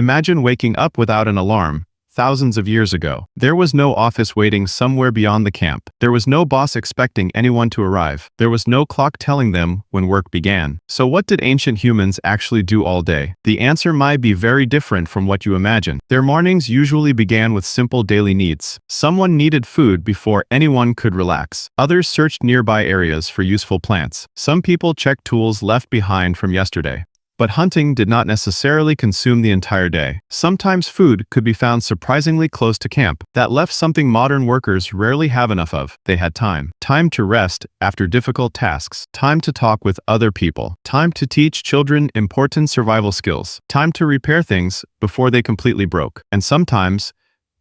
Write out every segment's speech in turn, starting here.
Imagine waking up without an alarm, thousands of years ago. There was no office waiting somewhere beyond the camp. There was no boss expecting anyone to arrive. There was no clock telling them when work began. So what did ancient humans actually do all day? The answer might be very different from what you imagine. Their mornings usually began with simple daily needs. Someone needed food before anyone could relax. Others searched nearby areas for useful plants. Some people checked tools left behind from yesterday. But hunting did not necessarily consume the entire day. Sometimes food could be found surprisingly close to camp. That left something modern workers rarely have enough of. They had time. Time to rest after difficult tasks. Time to talk with other people. Time to teach children important survival skills. Time to repair things before they completely broke. And sometimes,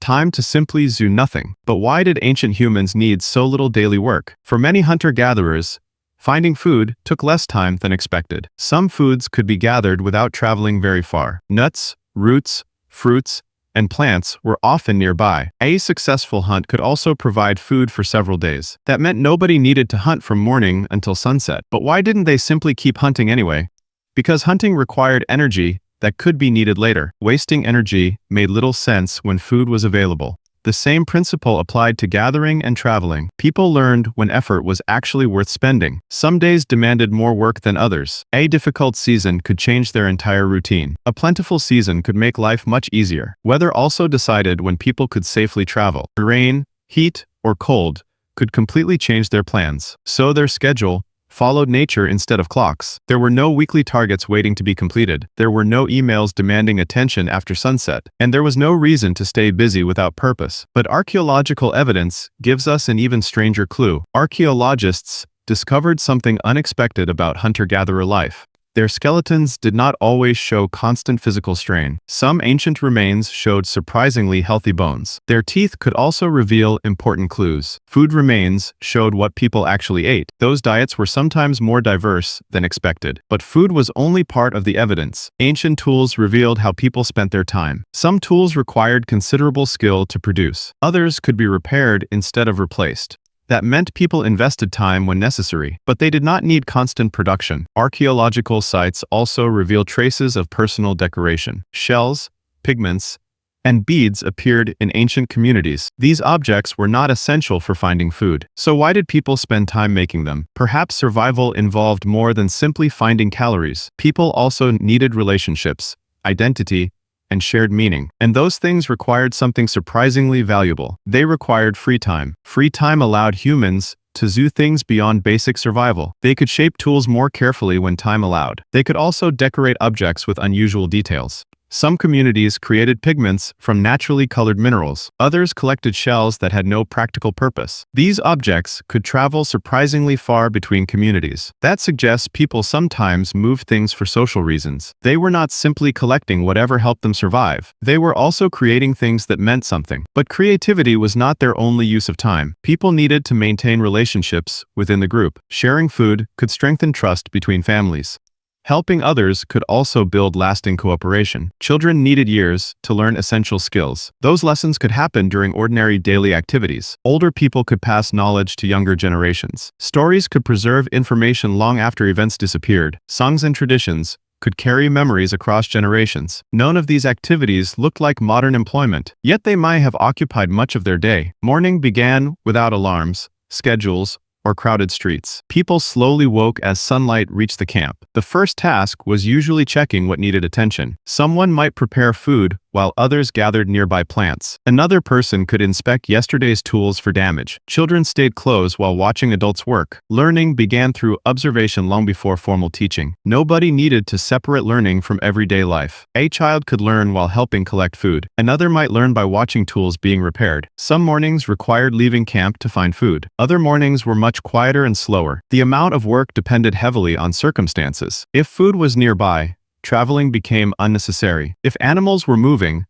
time to simply do nothing. But why did ancient humans need so little daily work? For many hunter-gatherers, finding food took less time than expected. Some foods could be gathered without traveling very far. Nuts, roots, fruits, and plants were often nearby. A successful hunt could also provide food for several days. That meant nobody needed to hunt from morning until sunset. But why didn't they simply keep hunting anyway? Because hunting required energy that could be needed later. Wasting energy made little sense when food was available. The same principle applied to gathering and traveling. People learned when effort was actually worth spending. Some days demanded more work than others. A difficult season could change their entire routine. A plentiful season could make life much easier. Weather also decided when people could safely travel. Rain, heat, or cold could completely change their plans. So their schedule followed nature instead of clocks. There were no weekly targets waiting to be completed. There were no emails demanding attention after sunset. And there was no reason to stay busy without purpose. But archaeological evidence gives us an even stranger clue. Archaeologists discovered something unexpected about hunter-gatherer life. Their skeletons did not always show constant physical strain. Some ancient remains showed surprisingly healthy bones. Their teeth could also reveal important clues. Food remains showed what people actually ate. Those diets were sometimes more diverse than expected. But food was only part of the evidence. Ancient tools revealed how people spent their time. Some tools required considerable skill to produce. Others could be repaired instead of replaced. That meant people invested time when necessary, but they did not need constant production. Archaeological sites also reveal traces of personal decoration. Shells, pigments, and beads appeared in ancient communities. These objects were not essential for finding food. So why did people spend time making them? Perhaps survival involved more than simply finding calories. People also needed relationships, identity, and shared meaning. And those things required something surprisingly valuable. They required free time. Free time allowed humans to do things beyond basic survival. They could shape tools more carefully when time allowed. They could also decorate objects with unusual details. Some communities created pigments from naturally colored minerals. Others collected shells that had no practical purpose. These objects could travel surprisingly far between communities. That suggests people sometimes moved things for social reasons. They were not simply collecting whatever helped them survive. They were also creating things that meant something. But creativity was not their only use of time. People needed to maintain relationships within the group. Sharing food could strengthen trust between families. Helping others could also build lasting cooperation. Children needed years to learn essential skills. Those lessons could happen during ordinary daily activities. Older people could pass knowledge to younger generations. Stories could preserve information long after events disappeared. Songs and traditions could carry memories across generations. None of these activities looked like modern employment, yet they might have occupied much of their day. Morning began without alarms, schedules, or crowded streets. People slowly woke as sunlight reached the camp. The first task was usually checking what needed attention. Someone might prepare food while others gathered nearby plants. Another person could inspect yesterday's tools for damage. Children stayed close while watching adults work. Learning began through observation long before formal teaching. Nobody needed to separate learning from everyday life. A child could learn while helping collect food. Another might learn by watching tools being repaired. Some mornings required leaving camp to find food. Other mornings were much quieter and slower. The amount of work depended heavily on circumstances. If food was nearby, traveling became unnecessary. If animals were moving,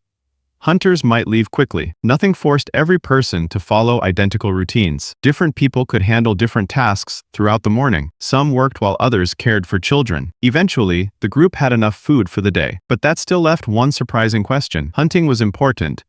hunters might leave quickly. Nothing forced every person to follow identical routines. Different people could handle different tasks throughout the morning. Some worked while others cared for children. Eventually, the group had enough food for the day. But that still left one surprising question. Hunting was important,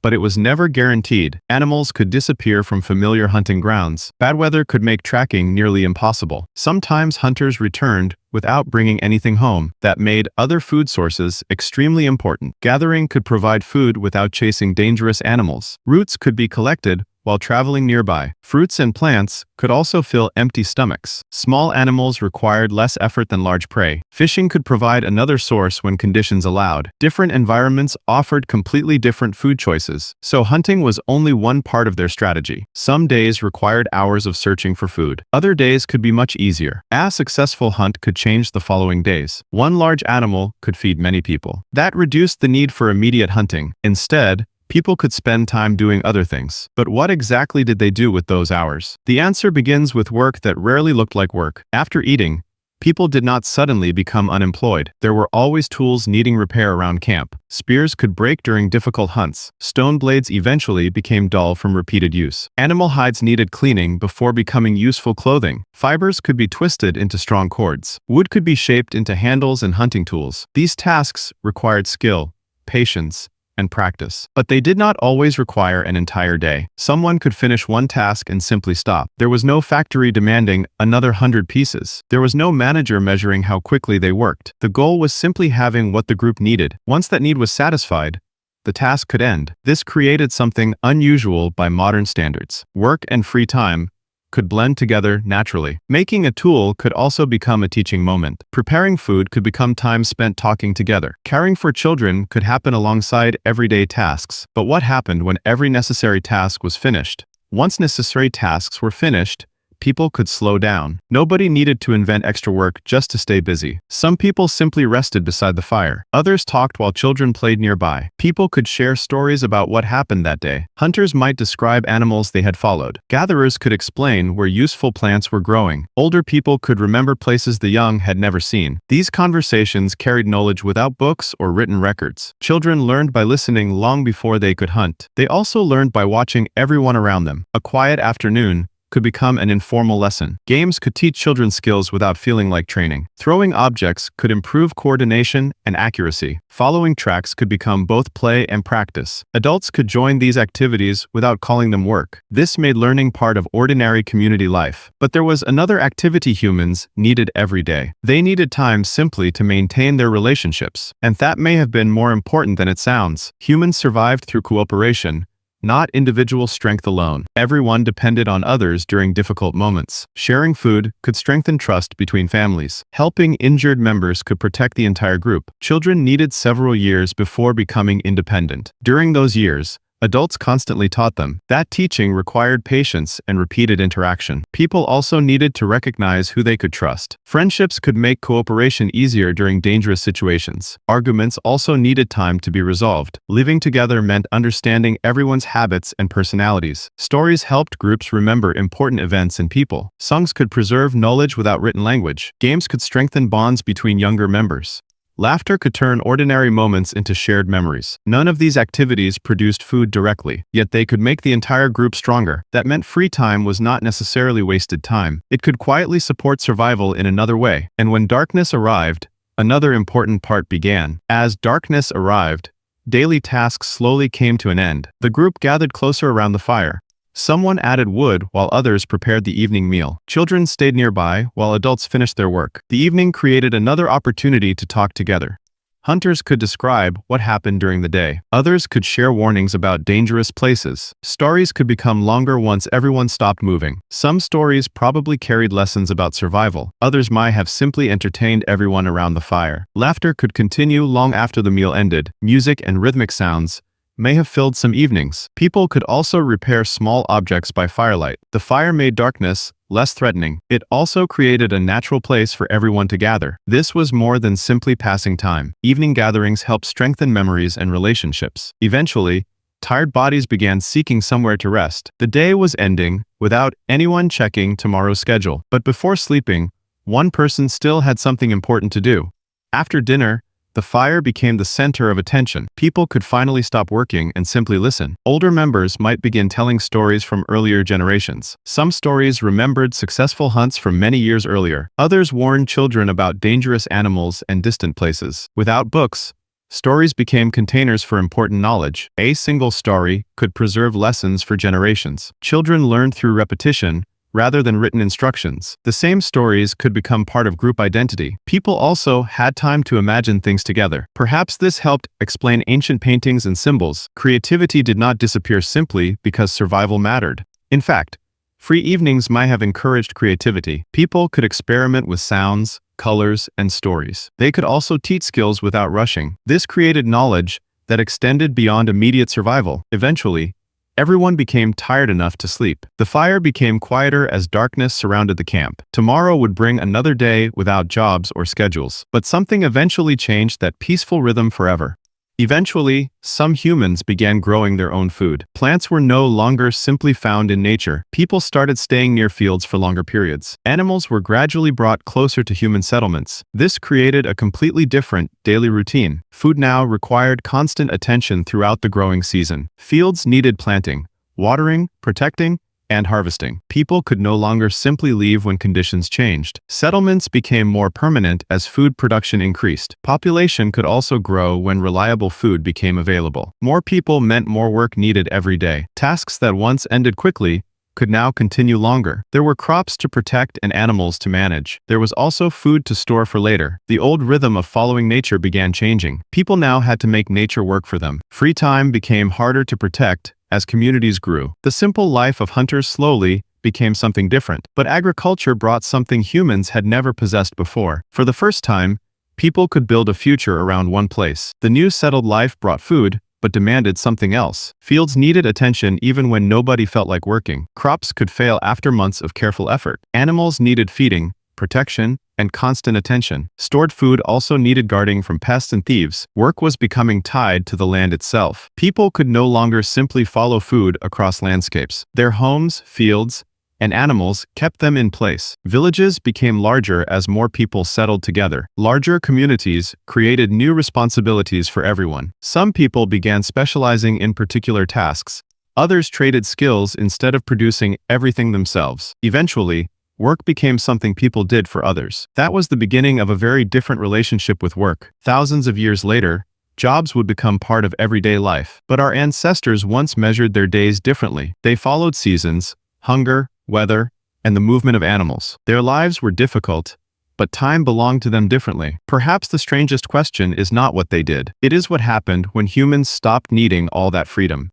but it was never guaranteed. Animals could disappear from familiar hunting grounds. Bad weather could make tracking nearly impossible. Sometimes hunters returned without bringing anything home. That made other food sources extremely important. Gathering could provide food without chasing dangerous animals. Roots could be collected while traveling nearby. Fruits and plants could also fill empty stomachs. Small animals required less effort than large prey. Fishing could provide another source when conditions allowed. Different environments offered completely different food choices, so hunting was only one part of their strategy. Some days required hours of searching for food. Other days could be much easier. A successful hunt could change the following days. One large animal could feed many people. That reduced the need for immediate hunting. Instead, people could spend time doing other things. But what exactly did they do with those hours? The answer begins with work that rarely looked like work. After eating, people did not suddenly become unemployed. There were always tools needing repair around camp. Spears could break during difficult hunts. Stone blades eventually became dull from repeated use. Animal hides needed cleaning before becoming useful clothing. Fibers could be twisted into strong cords. Wood could be shaped into handles and hunting tools. These tasks required skill, patience, and practice. But they did not always require an entire day. Someone could finish one task and simply stop. There was no factory demanding another 100 pieces. There was no manager measuring how quickly they worked. The goal was simply having what the group needed. Once that need was satisfied, the task could end. This created something unusual by modern standards. Work and free time could blend together naturally. Making a tool could also become a teaching moment. Preparing food could become time spent talking together. Caring for children could happen alongside everyday tasks. But what happened when every necessary task was finished? Once necessary tasks were finished, people could slow down. Nobody needed to invent extra work just to stay busy. Some people simply rested beside the fire. Others talked while children played nearby. People could share stories about what happened that day. Hunters might describe animals they had followed. Gatherers could explain where useful plants were growing. Older people could remember places the young had never seen. These conversations carried knowledge without books or written records. Children learned by listening long before they could hunt. They also learned by watching everyone around them. A quiet afternoon could become an informal lesson. Games could teach children skills without feeling like training. Throwing objects could improve coordination and accuracy. Following tracks could become both play and practice. Adults could join these activities without calling them work. This made learning part of ordinary community life. But there was another activity humans needed every day. They needed time simply to maintain their relationships. And that may have been more important than it sounds. Humans survived through cooperation, not individual strength alone. Everyone depended on others during difficult moments. Sharing food could strengthen trust between families. Helping injured members could protect the entire group. Children needed several years before becoming independent. During those years, adults constantly taught them. That teaching required patience and repeated interaction. People also needed to recognize who they could trust. Friendships could make cooperation easier during dangerous situations. Arguments also needed time to be resolved. Living together meant understanding everyone's habits and personalities. Stories helped groups remember important events and people. Songs could preserve knowledge without written language. Games could strengthen bonds between younger members. Laughter could turn ordinary moments into shared memories. None of these activities produced food directly, yet they could make the entire group stronger. That meant free time was not necessarily wasted time. It could quietly support survival in another way. And when darkness arrived, another important part began. As darkness arrived, daily tasks slowly came to an end. The group gathered closer around the fire. Someone added wood while others prepared the evening meal. Children stayed nearby while adults finished their work. The evening created another opportunity to talk together. Hunters could describe what happened during the day. Others could share warnings about dangerous places. Stories could become longer once everyone stopped moving. Some stories probably carried lessons about survival. Others might have simply entertained everyone around the fire. Laughter could continue long after the meal ended. Music and rhythmic sounds may have filled some evenings. People could also repair small objects by firelight. The fire made darkness less threatening. It also created a natural place for everyone to gather. This was more than simply passing time. Evening gatherings helped strengthen memories and relationships. Eventually, tired bodies began seeking somewhere to rest. The day was ending without anyone checking tomorrow's schedule. But before sleeping, one person still had something important to do. After dinner, the fire became the center of attention. People could finally stop working and simply listen. Older members might begin telling stories from earlier generations. Some stories remembered successful hunts from many years earlier. Others warned children about dangerous animals and distant places. Without books, Stories became containers for important knowledge. A single story could preserve lessons for generations. Children learned through repetition, rather than written instructions. The same stories could become part of group identity. People also had time to imagine things together. Perhaps this helped explain ancient paintings and symbols. Creativity did not disappear simply because survival mattered. In fact, free evenings might have encouraged creativity. People could experiment with sounds, colors, and stories. They could also teach skills without rushing. This created knowledge that extended beyond immediate survival. Eventually, everyone became tired enough to sleep. The fire became quieter as darkness surrounded the camp. Tomorrow would bring another day without jobs or schedules. But something eventually changed that peaceful rhythm forever. Eventually, some humans began growing their own food. Plants were no longer simply found in nature. People started staying near fields for longer periods. Animals were gradually brought closer to human settlements. This created a completely different daily routine. Food now required constant attention throughout the growing season. Fields needed planting, watering, protecting, and harvesting. People could no longer simply leave when conditions changed. Settlements became more permanent as food production increased. Population could also grow when reliable food became available. More people meant more work needed every day. Tasks that once ended quickly could now continue longer. There were crops to protect and animals to manage. There was also food to store for later. The old rhythm of following nature began changing. People now had to make nature work for them. Free time became harder to protect as communities grew. The simple life of hunters slowly became something different. But agriculture brought something humans had never possessed before. For the first time, people could build a future around one place. The new settled life brought food, but demanded something else. Fields needed attention even when nobody felt like working. Crops could fail after months of careful effort. Animals needed feeding, protection, and constant attention. Stored food also needed guarding from pests and thieves. Work was becoming tied to the land itself. People could no longer simply follow food across landscapes. Their homes, fields, and animals kept them in place. Villages became larger as more people settled together. Larger communities created new responsibilities for everyone. Some people began specializing in particular tasks. Others traded skills instead of producing everything themselves. Eventually, work became something people did for others. That was the beginning of a very different relationship with work. Thousands of years later, jobs would become part of everyday life. But our ancestors once measured their days differently. They followed seasons, hunger, weather, and the movement of animals. Their lives were difficult, but time belonged to them differently. Perhaps the strangest question is not what they did. It is what happened when humans stopped needing all that freedom.